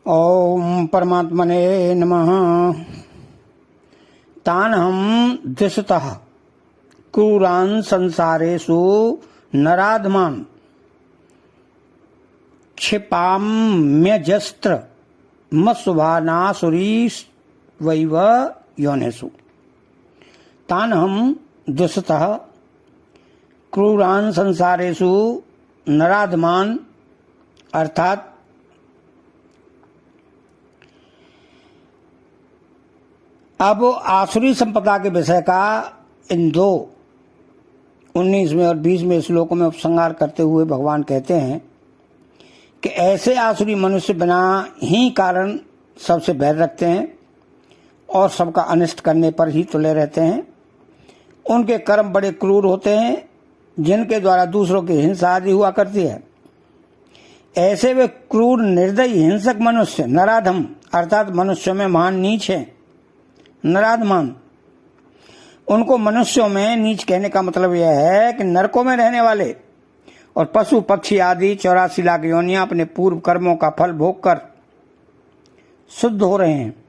ओम परमात्मने नमः। तानहं दिशतः क्रूरान् संसारेषु नराधमान् क्षिपाम्यजस्त्र मत्स्वानासुरीष्वैव योनिषु। तानहं दिशतः क्रूरान् संसारेषु नराधमान्, अर्थात अब आसुरी संपदा के विषय का इन दो 19वें और 20वें श्लोकों में उपसंहार करते हुए भगवान कहते हैं कि ऐसे आसुरी मनुष्य बिना ही कारण सबसे बैर रखते हैं और सबका अनिष्ट करने पर ही तुले रहते हैं। उनके कर्म बड़े क्रूर होते हैं, जिनके द्वारा दूसरों की हिंसा आदि हुआ करती है। ऐसे वे क्रूर निर्दयी हिंसक मनुष्य नराधम, अर्थात मनुष्यों में महान नीच है। नराधमान, उनको मनुष्यों में नीच कहने का मतलब यह है कि नरकों में रहने वाले और पशु पक्षी आदि 84 लाख योनियां अपने पूर्व कर्मों का फल भोग कर शुद्ध हो रहे हैं,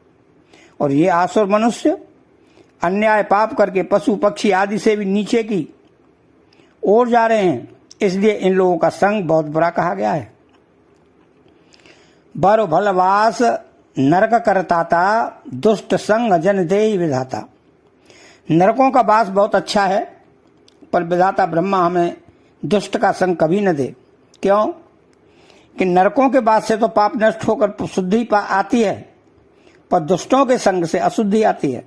और ये आसुर मनुष्य अन्याय पाप करके पशु पक्षी आदि से भी नीचे की ओर जा रहे हैं। इसलिए इन लोगों का संग बहुत बुरा कहा गया है। बरो भलवास नरक करताता दुष्ट संग जन देहि विधाता। नरकों का वास बहुत अच्छा है, पर विधाता ब्रह्मा हमें दुष्ट का संग कभी न दे। क्यों? कि नरकों के वास से तो पाप नष्ट होकर शुद्धि आती है, पर दुष्टों के संग से अशुद्धि आती है।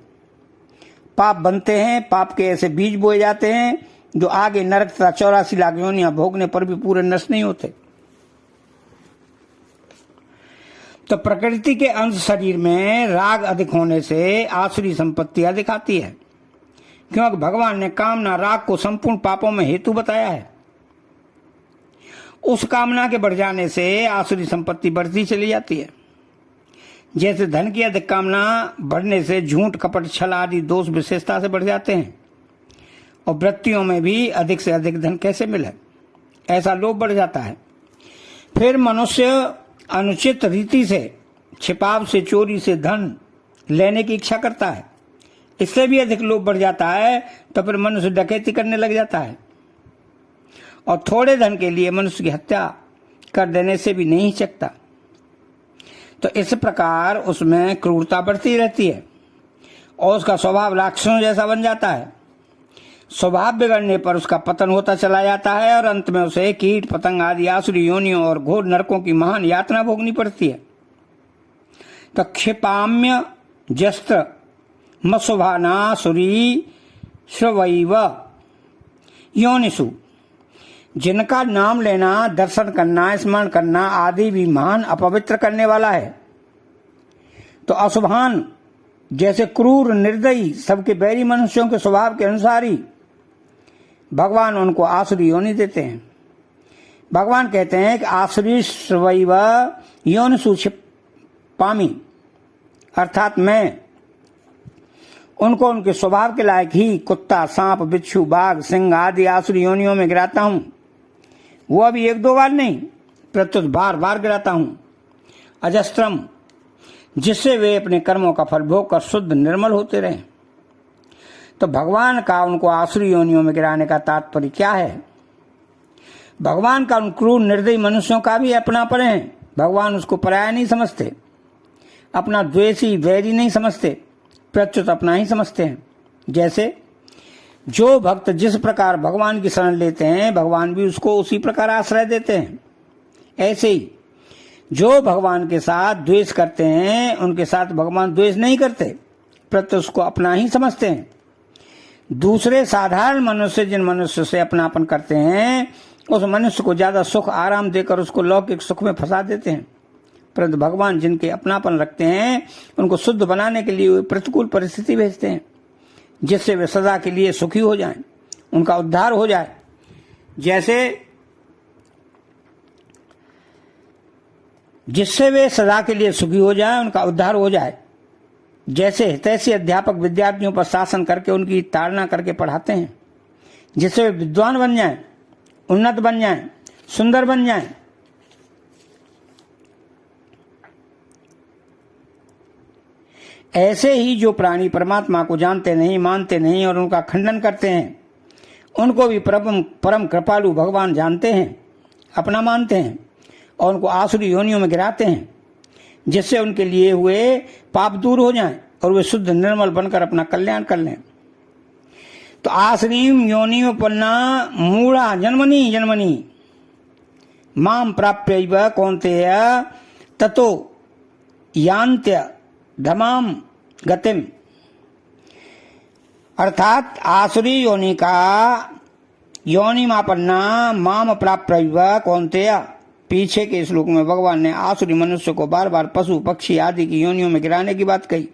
पाप बनते हैं, पाप के ऐसे बीज बोए जाते हैं जो आगे नरक तथा 84 लाख योनियां भोगने पर भी पूरे नष्ट नहीं होते। तो प्रकृति के अंश शरीर में राग अधिक होने से आसुरी संपत्ति अधिक आती है, क्योंकि भगवान ने कामना राग को संपूर्ण पापों में हेतु बताया है। उस कामना के बढ़ जाने से आसुरी संपत्ति बढ़ती चली जाती है। जैसे धन की अधिक कामना बढ़ने से झूठ कपट छल आदि दोष विशेषता से बढ़ जाते हैं, और वृत्तियों में भी अधिक से अधिक धन कैसे मिले, ऐसा लोभ बढ़ जाता है। फिर मनुष्य अनुचित रीति से, छिपाव से, चोरी से धन लेने की इच्छा करता है। इससे भी अधिक लोभ बढ़ जाता है, तो फिर मनुष्य डकैती करने लग जाता है, और थोड़े धन के लिए मनुष्य की हत्या कर देने से भी नहीं हिचकता। तो इस प्रकार उसमें क्रूरता बढ़ती रहती है और उसका स्वभाव राक्षसों जैसा बन जाता है। स्वभाव बिगड़ने पर उसका पतन होता चला जाता है, और अंत में उसे कीट पतंग आदि आसुरी योनियों और घोर नरकों की महान यातना भोगनी पड़ती है। तो क्षिपाम्य जस्त्र मत्स्वानासुरी श्रवैव योनिषु, जिनका नाम लेना, दर्शन करना, स्मरण करना आदि भी महान अपवित्र करने वाला है। तो अशुभान, जैसे क्रूर निर्दयी सबके बैरी मनुष्यों के स्वभाव के अनुसार ही भगवान उनको आसुरी योनि देते हैं। भगवान कहते हैं कि आसुरी श्रवैव योनिषु क्षिपामि, अर्थात मैं उनको उनके स्वभाव के लायक ही कुत्ता, सांप, बिच्छू, बाघ, सिंह आदि आसुरी योनियों में गिराता हूं। वो अभी 1-2 बार नहीं, प्रत्युत बार बार गिराता हूं। अजस्त्रम, जिससे वे अपने कर्मों का फल भोग कर शुद्ध निर्मल होते रहें। तो भगवान का उनको आसुरी योनियों में गिराने का तात्पर्य क्या है? भगवान का उन क्रूर निर्दयी मनुष्यों का भी अपनापन है। भगवान उसको पराया नहीं समझते, अपना द्वेषी वैरी नहीं समझते, प्रत्युत अपना ही समझते हैं। जैसे जो भक्त जिस प्रकार भगवान की शरण लेते हैं, भगवान भी उसको उसी प्रकार आश्रय देते हैं। ऐसे ही जो भगवान के साथ द्वेष करते हैं, उनके साथ भगवान द्वेष नहीं करते, प्रत्युत उसको अपना ही समझते हैं। दूसरे साधारण मनुष्य जिन मनुष्य से अपनापन करते हैं, उस मनुष्य को ज्यादा सुख आराम देकर उसको लौकिक सुख में फंसा देते हैं। परंतु भगवान जिनके अपनापन रखते हैं, उनको शुद्ध बनाने के लिए प्रतिकूल परिस्थिति भेजते हैं, जिससे वे सदा के लिए सुखी हो जाएं, उनका उद्धार हो जाए। जिससे वे सदा के लिए सुखी हो जाएं, उनका उद्धार हो जाए। जैसे हितैषी अध्यापक विद्यार्थियों पर शासन करके उनकी ताड़ना करके पढ़ाते हैं, जिससे वे विद्वान बन जाएं, उन्नत बन जाएं, सुंदर बन जाएं। ऐसे ही जो प्राणी परमात्मा को जानते नहीं, मानते नहीं और उनका खंडन करते हैं, उनको भी परम कृपालु भगवान जानते हैं, अपना मानते हैं और उनको आसुरी योनियों में गिराते हैं, जिससे उनके लिए हुए पाप दूर हो जाएं और वे शुद्ध निर्मल बनकर अपना कल्याण कर लें। तो आसुरीम योनियोपन्ना मूढ़ा जन्मनी जन्मनी माम प्राप्य कौन्तेय ततो यान्त्य धमाम गतिम। अर्थात आसुरी योनि का योनिमापन्ना माम प्राप्य कौन्तेय, पीछे के श्लोक में भगवान ने आसुरी मनुष्य को बार बार पशु पक्षी आदि की योनियों में गिराने की बात कही।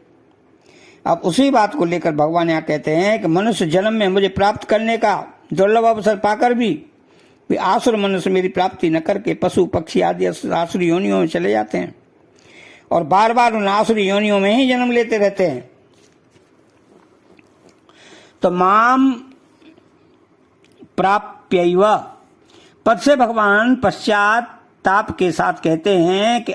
अब उसी बात को लेकर भगवान यहाँ कहते हैं कि मनुष्य जन्म में मुझे प्राप्त करने का दुर्लभ अवसर पाकर भी वे आसुर मनुष्य मेरी प्राप्ति न करके पशु पक्षी आदि आसुरी योनियों में चले जाते हैं और बार बार उन आसुरी योनियों में ही जन्म लेते रहते हैं। तो माम प्राप्यैव पद से भगवान पश्चाताप के साथ कहते हैं कि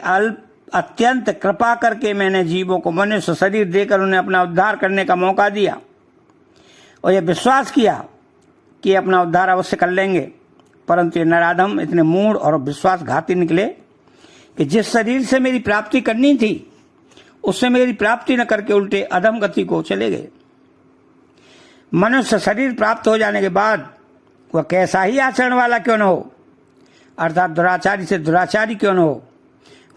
अत्यंत कृपा करके मैंने जीवों को मनुष्य शरीर देकर उन्हें अपना उद्धार करने का मौका दिया और यह विश्वास किया कि अपना उद्धार अवश्य कर लेंगे, परंतु ये नराधम इतने मूढ़ और विश्वासघाती निकले कि जिस शरीर से मेरी प्राप्ति करनी थी उससे मेरी प्राप्ति न करके उल्टे अधम गति को चले गए। मनुष्य शरीर प्राप्त हो जाने के बाद वह कैसा ही आचरण वाला क्यों न हो, अर्थात दुराचारी से दुराचारी क्यों न हो,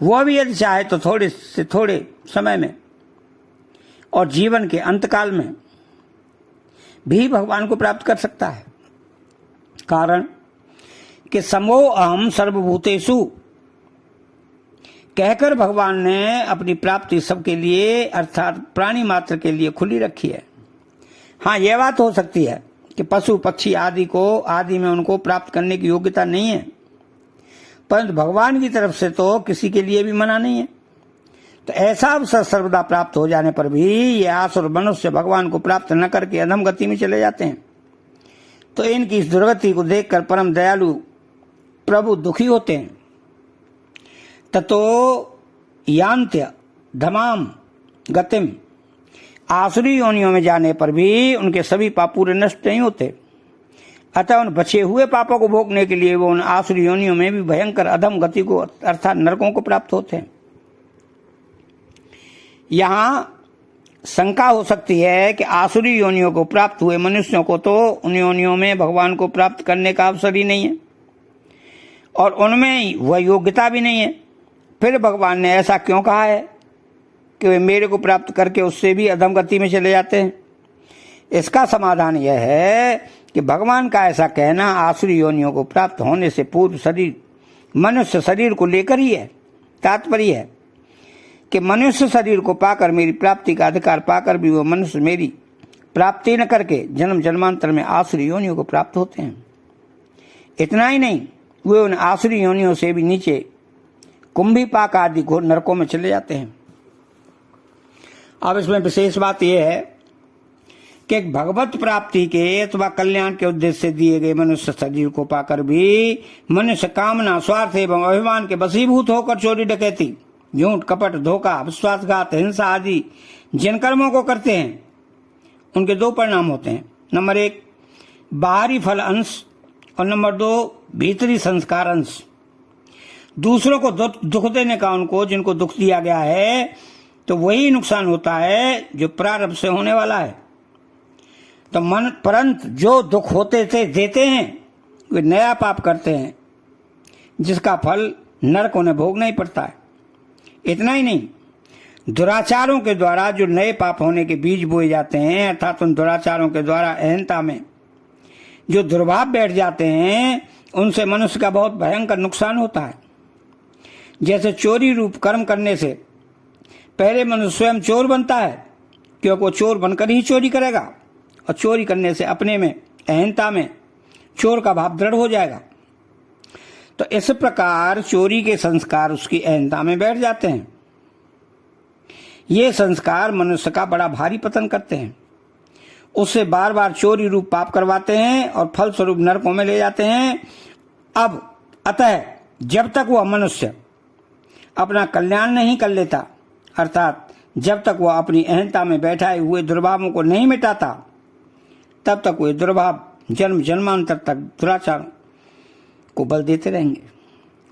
वह भी यदि चाहे तो थोड़े से थोड़े समय में और जीवन के अंतकाल में भी भगवान को प्राप्त कर सकता है। कारण कि समो अहम सर्वभूतेषु कहकर भगवान ने अपनी प्राप्ति सबके लिए अर्थात प्राणी मात्र के लिए खुली रखी है। हाँ, यह बात हो सकती है कि पशु पक्षी आदि में उनको प्राप्त करने की योग्यता नहीं है, परंतु भगवान की तरफ से तो किसी के लिए भी मना नहीं है। तो ऐसा अवसर सर्वदा प्राप्त हो जाने पर भी ये आसुर मनुष्य भगवान को प्राप्त न करके अधम गति में चले जाते हैं। तो इनकी इस दुर्गति को देखकर परम दयालु प्रभु दुखी होते हैं। ततो यान्त्य धमाम गतिम, आसुरी योनियों में जाने पर भी उनके सभी पाप पूरे नष्ट नहीं होते, अतः उन बचे हुए पापों को भोगने के लिए वो उन आसुरी योनियों में भी भयंकर अधम गति को अर्थात नरकों को प्राप्त होते हैं। यहाँ शंका हो सकती है कि आसुरी योनियों को प्राप्त हुए मनुष्यों को तो उन योनियों में भगवान को प्राप्त करने का अवसर ही नहीं है और उनमें वह योग्यता भी नहीं है, फिर भगवान ने ऐसा क्यों कहा है कि वे मेरे को प्राप्त करके उससे भी अधम गति में चले जाते हैं। इसका समाधान यह है कि भगवान का ऐसा कहना आसुरी योनियों को प्राप्त होने से पूर्व शरीर मनुष्य शरीर को लेकर ही है। तात्पर्य है कि मनुष्य शरीर को पाकर मेरी प्राप्ति का अधिकार पाकर भी वो मनुष्य मेरी प्राप्ति न करके जन्म जन्मांतर में आसुरी योनियों को प्राप्त होते हैं। इतना ही नहीं, वे उन आसुरी योनियों से भी नीचे कुंभी पाक आदि घोर नरकों में चले जाते हैं। अब इसमें विशेष बात यह है कि भगवत प्राप्ति के अथवा कल्याण के उद्देश्य से दिए गए मनुष्य शरीर को पाकर भी मनुष्य कामना, स्वार्थ एवं अभिमान के वशीभूत होकर चोरी डकैती, झूठ, कपट, धोखा, विश्वासघात, हिंसा आदि जिन कर्मों को करते हैं उनके दो परिणाम होते हैं। नंबर 1 बाहरी फल अंश और नंबर 2 भीतरी संस्कार अंश। दूसरों को दुख देने का उनको जिनको दुख दिया गया है तो वही नुकसान होता है जो प्रारब्ध से होने वाला है। तो परंतु जो दुख होते थे देते हैं वे नया पाप करते हैं जिसका फल नरक उन्हें भोगना ही पड़ता है। इतना ही नहीं, दुराचारों के द्वारा जो नए पाप होने के बीज बोए जाते हैं अर्थात उन दुराचारों के द्वारा अहंता में जो दुर्भाव बैठ जाते हैं उनसे मनुष्य का बहुत भयंकर नुकसान होता है। जैसे चोरी रूप कर्म करने से पहले मनुष्य स्वयं चोर बनता है क्योंकि वो चोर बनकर ही चोरी करेगा और चोरी करने से अपने में अहंता में चोर का भाव दृढ़ हो जाएगा। तो इस प्रकार चोरी के संस्कार उसकी अहंता में बैठ जाते हैं। ये संस्कार मनुष्य का बड़ा भारी पतन करते हैं, उससे बार बार चोरी रूप पाप करवाते हैं और फल स्वरूप नरकों में ले जाते हैं। अब अतः जब तक वह मनुष्य अपना कल्याण नहीं कर लेता अर्थात जब तक वह अपनी अहंता में बैठाए हुए दुर्भावों को नहीं मिटाता, तब तक वे दुर्भाव जन्म जन्मांतर तक दुराचार को बल देते रहेंगे,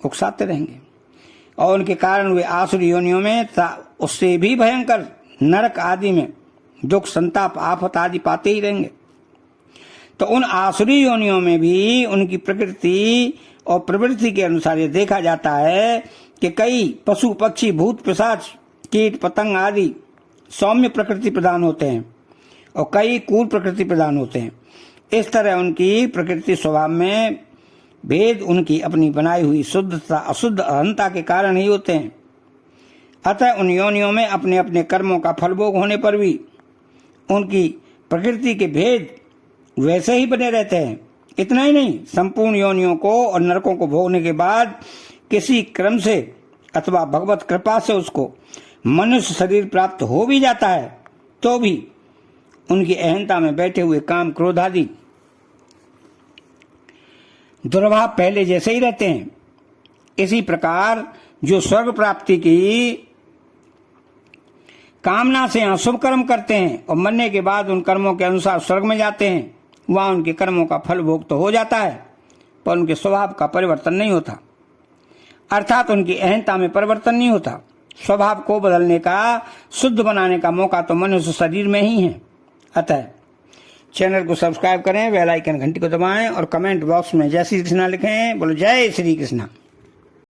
उकसाते रहेंगे, और उनके कारण वे आसुरी योनियों में उससे भी भयंकर नरक आदि में दुख, संताप, आफत आदि पाते ही रहेंगे। तो उन आसुरी योनियों में भी उनकी प्रकृति और प्रवृत्ति के अनुसार ये देखा जाता है कि कई पशु, पक्षी, भूत, पिशाच, कीट, पतंग आदि सौम्य प्रकृति प्रदान होते हैं और कई क्रूर प्रकृति प्रदान होते हैं। इस तरह उनकी प्रकृति स्वभाव में भेद उनकी अपनी बनाई हुई शुद्ध तथा अशुद्ध अहंता के कारण ही होते हैं। अतः उन योनियों में अपने अपने कर्मों का फलभोग होने पर भी उनकी प्रकृति के भेद वैसे ही बने रहते हैं। इतना ही नहीं, संपूर्ण योनियों को और नरकों को भोगने के बाद किसी क्रम से अथवा भगवत कृपा से उसको मनुष्य शरीर प्राप्त हो भी जाता है, तो भी उनकी अहंता में बैठे हुए काम, क्रोध आदि दुर्भाव पहले जैसे ही रहते हैं। इसी प्रकार जो स्वर्ग प्राप्ति की कामना से यहाँ शुभ कर्म करते हैं और मरने के बाद उन कर्मों के अनुसार स्वर्ग में जाते हैं, वहां उनके कर्मों का फल भोग तो हो जाता है, पर उनके स्वभाव का परिवर्तन नहीं होता, अर्थात उनकी अहंता में परिवर्तन नहीं होता। स्वभाव को बदलने का, शुद्ध बनाने का मौका तो मनुष्य शरीर में ही है। अतः चैनल को सब्सक्राइब करें, बेल आइकन घंटी को दबाएं और कमेंट बॉक्स में जय श्री कृष्णा लिखें। बोलो जय श्री कृष्णा।